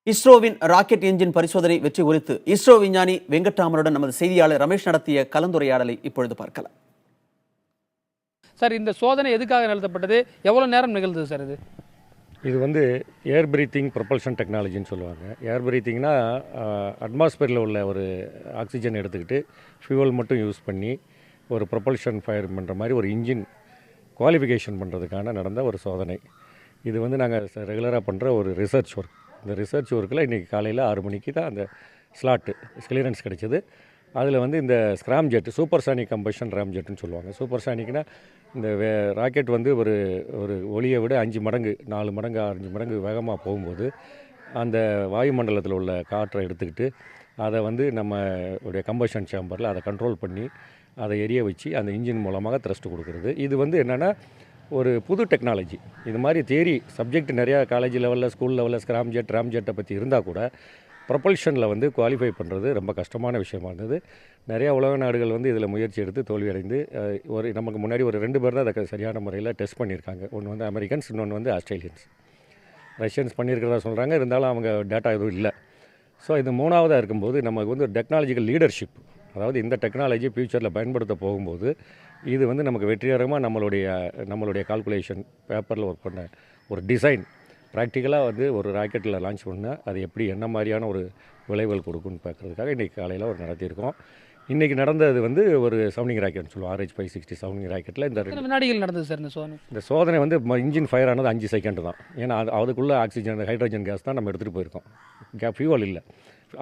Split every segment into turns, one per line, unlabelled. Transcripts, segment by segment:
இஸ்ரோவின் rocket engine பரிசோதனை வெற்றி குறித்து இஸ்ரோ விஞ்ஞானி வெங்கட்ராமனுடன் நமது செய்தியாளர் ரமேஷ் நடத்திய கலந்துரையாடலை இப்பொழுது பார்க்கலாம்.
சார், இந்த சோதனை எதுக்காக நடத்தப்பட்டது, எவ்வளவு நேரம் நிகழ்ந்தது சார்?
இது வந்து ஏர் பிரீத்திங் ப்ரொபல்ஷன் டெக்னாலஜின்னு சொல்லுவாங்க. ஏர் பிரீத்திங்னா அட்மாஸ்பியரில் உள்ள ஒரு ஆக்சிஜன் எடுத்துக்கிட்டு ஃபியூவல் மட்டும் யூஸ் பண்ணி ஒரு ப்ரொபல்ஷன் ஃபயர் பண்ணுற மாதிரி ஒரு இன்ஜின் குவாலிஃபிகேஷன் பண்ணுறதுக்கான நடந்த ஒரு சோதனை. இது வந்து நாங்கள் ரெகுலராக பண்ணுற ஒரு ரிசர்ச் ஒர்க். இந்த ரிசர்ச் ஒர்க்கில் இன்றைக்கி காலையில் 6 மணிக்கு தான் அந்த ஸ்லாட்டு கிளியரன்ஸ் கிடைச்சது. அதில் வந்து இந்த scramjet, supersonic combustion ram ஜெட்டுன்னு சொல்லுவாங்க. சூப்பர் சானிக்னா இந்த ராக்கெட் வந்து ஒரு ஒரு ஒளியை விட 5 மடங்கு 4 மடங்கு 5 மடங்கு வேகமாக போகும்போது அந்த வாயுமண்டலத்தில் உள்ள காற்றை எடுத்துக்கிட்டு அதை வந்து நம்ம உடைய கம்பஷன் சேம்பரில் அதை கண்ட்ரோல் பண்ணி அதை எரிய வச்சு அந்த இன்ஜின் மூலமாக த்ரஸ்ட் கொடுக்குறது. இது வந்து என்னென்னா ஒரு புது டெக்னாலஜி. இது மாதிரி தியரி சப்ஜெக்ட் நிறையா காலேஜ் லெவலில், ஸ்கூல் லெவலில் ஸ்க்ராம் ஜெட், ரேம் ஜெட்டை பற்றி இருந்தால் கூட ப்ரொபல்ஷனில் வந்து குவாலிஃபை பண்ணுறது ரொம்ப கஷ்டமான விஷயமா இருந்தது. நிறையா உலக நாடுகள் வந்து இதில் முயற்சி எடுத்து தோல்வியடைந்து நமக்கு முன்னாடி ஒரு 2 பேர் தான் அதை சரியான முறையில் டெஸ்ட் பண்ணியிருக்காங்க. ஒன்று வந்து அமெரிக்கன்ஸ், இன்னொன்று வந்து ஆஸ்திரேலியன்ஸ். ரஷ்யன்ஸ் பண்ணியிருக்கிறதா சொல்கிறாங்க, இருந்தாலும் அவங்க டேட்டா எதுவும் இல்லை. ஸோ இது 3ஆவதாக இருக்கும்போது நமக்கு வந்து டெக்னாலஜிக்கல் லீடர்ஷிப், அதாவது இந்த டெக்னாலஜி ஃப்யூச்சரில் பயன்படுத்த போகும்போது இது வந்து நமக்கு வெற்றிகரமாக நம்மளுடைய கால்குலேஷன் பேப்பரில் ஒர்க் பண்ண ஒரு டிசைன் ப்ராக்டிக்கலாக வந்து ஒரு ராக்கெட்டில் லான்ச் பண்ணால் அது எப்படி என்ன மாதிரியான ஒரு விளைவுகள் கொடுக்குன்னு பார்க்குறதுக்காக இன்றைக்கி காலையில் ஒரு நடத்தியிருக்கோம். இன்றைக்கி நடந்தது வந்து ஒரு சவுண்டிங் ராக்கெட்னு சொல்லுவோம், RH-560 சவுண்டிங் ராக்கெட்டில். இந்த
வினாடிகள் நடந்தது சார் இந்த
சோதனை வந்து இன்ஜின் ஃபயர் ஆனது 5 செகண்ட் தான். ஏன்னா அதுக்குள்ளே ஆக்சிஜன், ஹைட்ரஜன் கேஸ் தான் நம்ம எடுத்துகிட்டு போயிருக்கோம், ஃபியூவல் இல்லை.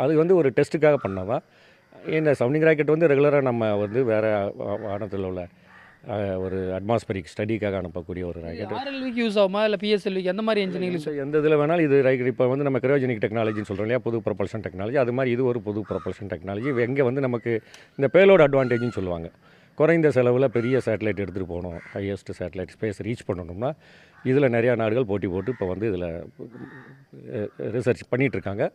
அது வந்து ஒரு டெஸ்ட்டுக்காக பண்ணதான். இந்த சவுண்டிங் ராக்கெட் வந்து ரெகுலராக நம்ம வந்து வேறு வானத்தில் உள்ள ஒரு அட்மாஸ்பரிக் ஸ்டடிக்காக அனுப்பக்கூடிய ஒரு ராக்கெட்.
RLVக்கு யூஸ் ஆகுமா இல்லை PSLVக்கு, எந்த மாதிரி இன்ஜினியரிங்?
எந்த இதில் வேணாலும் இது ராக்கெட். இப்போ வந்து நம்ம கிரையோஜெனிக் டெக்னாலஜின்னு சொல்கிறோம் இல்லையா, புது ப்ரொபல்ஷன் டெக்னாலஜி. அது மாதிரி இது ஒரு புது ப்ரொபல்ஷன் டெக்னாலஜி. எங்கே வந்து நமக்கு இந்த பேலோட் அட்வான்டேஜ்னு சொல்லுவாங்க. குறைந்த செலவில் பெரிய சேட்டலைட் எடுத்துகிட்டு போகணும், ஹையஸ்ட் சேட்டலைட் ஸ்பேஸ் ரீச் பண்ணணும்னா இதில் நிறையா நாடுகள் போட்டி போட்டு இப்போ வந்து இதில் ரிசர்ச் பண்ணிகிட்ருக்காங்க.